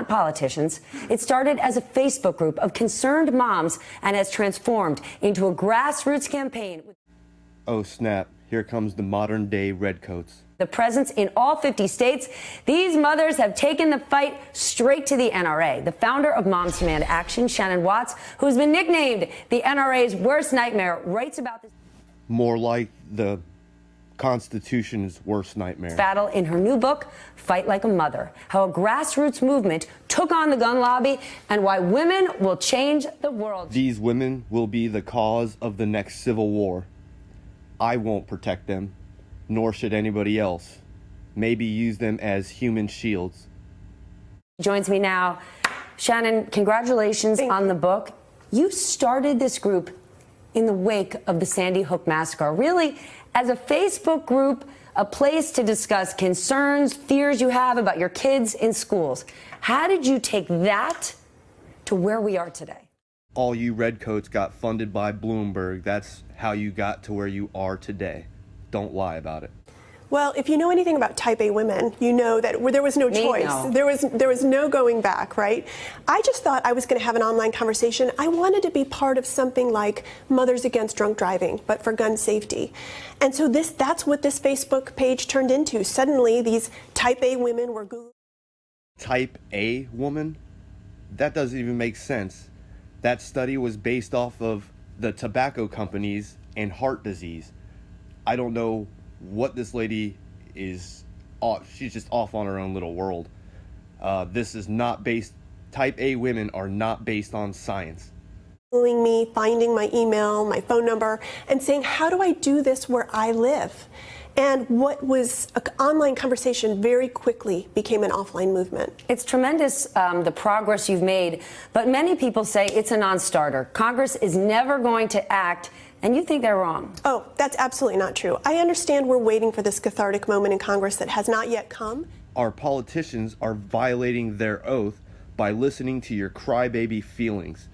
not politicians. It started as a Facebook group of concerned moms and has transformed into a grassroots campaign. Oh, snap. Here comes the modern-day redcoats. The presence in all 50 states, these mothers have taken the fight straight to the NRA. The founder of Moms Demand Action, Shannon Watts, who's been nicknamed the NRA's worst nightmare, writes about this. More like the Constitution's worst nightmare. Battle in her new book, Fight Like a Mother, how a grassroots movement took on the gun lobby and why women will change the world. These women will be the cause of the next civil war. I won't protect them, nor should anybody else. Maybe use them as human shields. Joins me now. Shannon, congratulations on the book. You started this group in the wake of the Sandy Hook massacre, really as a Facebook group, a place to discuss concerns, fears you have about your kids in schools. How did you take that to where we are today? All you redcoats got funded by Bloomberg. That's how you got to where you are today. Don't lie about it. Well, if you know anything about type A women, you know that there was no choice. No. There was no going back, right? I just thought I was going to have an online conversation. I wanted to be part of something like Mothers Against Drunk Driving, but for gun safety. And so that's what this Facebook page turned into. Suddenly, these type A women were Googling. Type A woman? That doesn't even make sense. That study was based off of the tobacco companies and heart disease. I don't know what this lady is off. She's just off on her own little world. This is not based, type A women are not based on science. Me, finding my email, my phone number, and saying, how do I do this where I live? And what was an online conversation very quickly became an offline movement. It's tremendous, the progress you've made, but many people say it's a non-starter. Congress is never going to act, and you think they're wrong. Oh, that's absolutely not true. I understand we're waiting for this cathartic moment in Congress that has not yet come. Our politicians are violating their oath by listening to your crybaby feelings.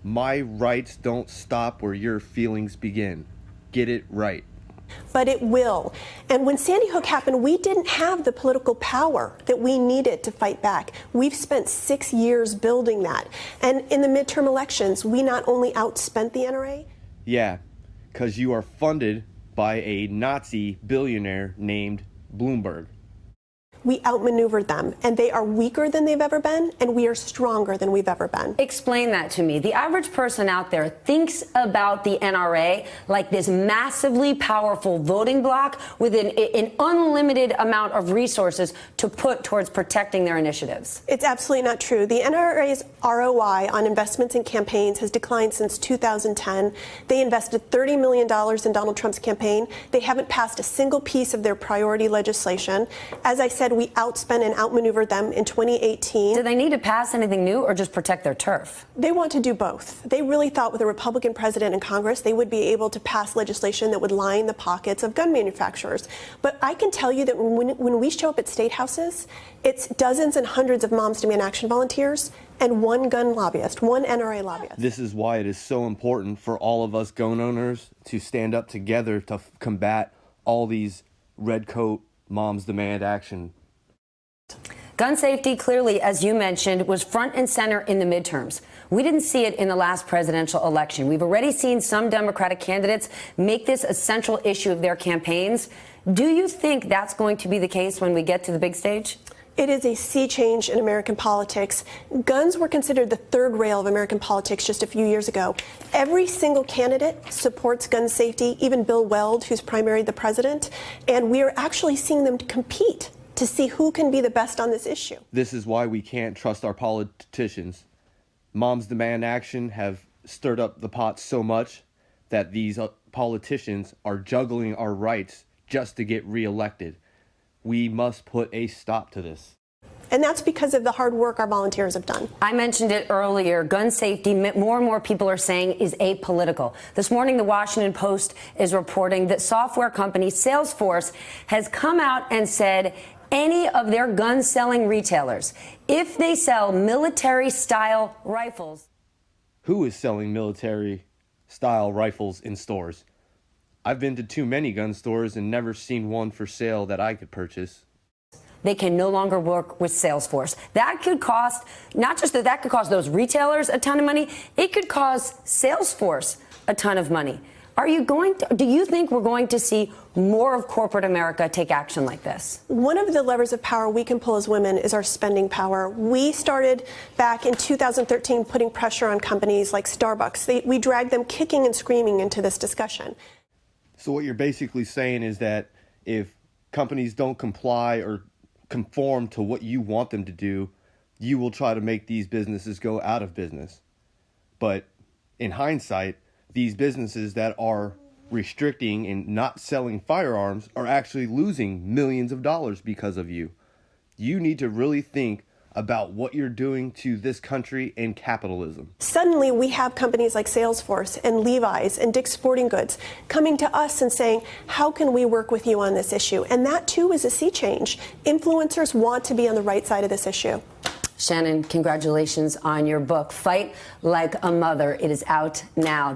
My rights don't stop where your feelings begin. Get it right. But it will. And when Sandy Hook happened, we didn't have the political power that we needed to fight back. We've spent 6 years building that. And in the midterm elections, we not only outspent the NRA. Yeah, because you are funded by a Nazi billionaire named Bloomberg. We outmaneuvered them, and they are weaker than they've ever been, and we are stronger than we've ever been. Explain that to me. The average person out there thinks about the NRA like this massively powerful voting bloc with an unlimited amount of resources to put towards protecting their initiatives. It's absolutely not true. The NRA's ROI on investments in campaigns has declined since 2010. They invested $30 million in Donald Trump's campaign. They haven't passed a single piece of their priority legislation. As I said, we outspent and outmaneuvered them in 2018. Do they need to pass anything new or just protect their turf? They want to do both. They really thought with a Republican president in Congress, they would be able to pass legislation that would line the pockets of gun manufacturers. But I can tell you that when we show up at state houses, it's dozens and hundreds of Moms Demand Action volunteers and one gun lobbyist, one NRA lobbyist. This is why it is so important for all of us gun owners to stand up together to combat all these redcoat Moms Demand Action. Gun safety, clearly, as you mentioned, was front and center in the midterms. We didn't see it in the last presidential election. We've already seen some Democratic candidates make this a central issue of their campaigns. Do you think that's going to be the case when we get to the big stage? It is a sea change in American politics. Guns were considered the third rail of American politics just a few years ago. Every single candidate supports gun safety, even Bill Weld, who's primaried the president, and we are actually seeing them compete to see who can be the best on this issue. This is why we can't trust our politicians. Moms Demand Action have stirred up the pot so much that these politicians are juggling our rights just to get reelected. We must put a stop to this. And that's because of the hard work our volunteers have done. I mentioned it earlier. Gun safety, more and more people are saying, is apolitical. This morning, the Washington Post is reporting that software company Salesforce has come out and said any of their gun-selling retailers, if they sell military-style rifles. Who is selling military-style rifles in stores? I've been to too many gun stores and never seen one for sale that I could purchase. they can no longer work with Salesforce. That could cost, not just that could cost those retailers a ton of money, it could cost Salesforce a ton of money. Do you think we're going to see more of corporate America take action like this? One of the levers of power we can pull as women is our spending power. We started back in 2013 putting pressure on companies like Starbucks. We dragged them kicking and screaming into this discussion. So what you're basically saying is that if companies don't comply or conform to what you want them to do, you will try to make these businesses go out of business. But in hindsight, these businesses that are restricting and not selling firearms are actually losing millions of dollars because of you. You need to really think about what you're doing to this country and capitalism. Suddenly, we have companies like Salesforce and Levi's and Dick's Sporting Goods coming to us and saying, how can we work with you on this issue? And that, too, is a sea change. Influencers want to be on the right side of this issue. Shannon, congratulations on your book, Fight Like a Mother. It is out now.